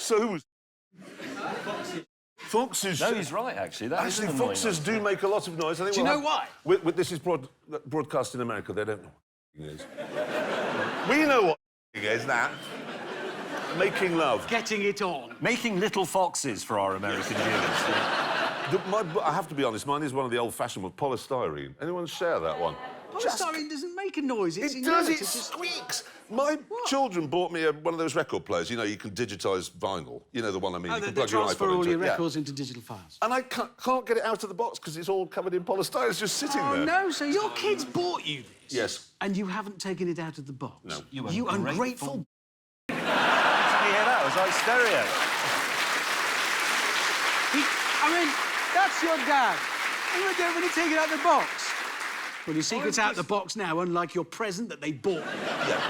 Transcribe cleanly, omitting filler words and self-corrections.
So who was... Foxes... No, he's right, actually. That is an Actually, annoying foxes answer. do make a lot of noise. I think Do you know why? This is broadcast in America. They don't know what is. We know what is that. Making love. Getting it on. Making little foxes for our American viewers. I have to be honest, mine is one of the old-fashioned ones, polystyrene. Anyone share that one? Polystyrene doesn't make a noise. It's It does, inert. it squeaks. My children bought me one of those record players. You know, you can digitise vinyl. You know the one I mean. Oh, You can they plug your transfer iPod all into your it. Yeah. records into digital files. And I can't get it out of the box because it's all covered in polystyrene. It's just sitting Oh, there. no, so your kids bought you this? Yes. And you haven't taken it out of the box? No. You ungrateful... Did you hear that? It was like stereo. I mean, that's your dad. And we're doing when you take it out of the box. Well, your secret's out of the box now, unlike your present that they bought you. Yeah.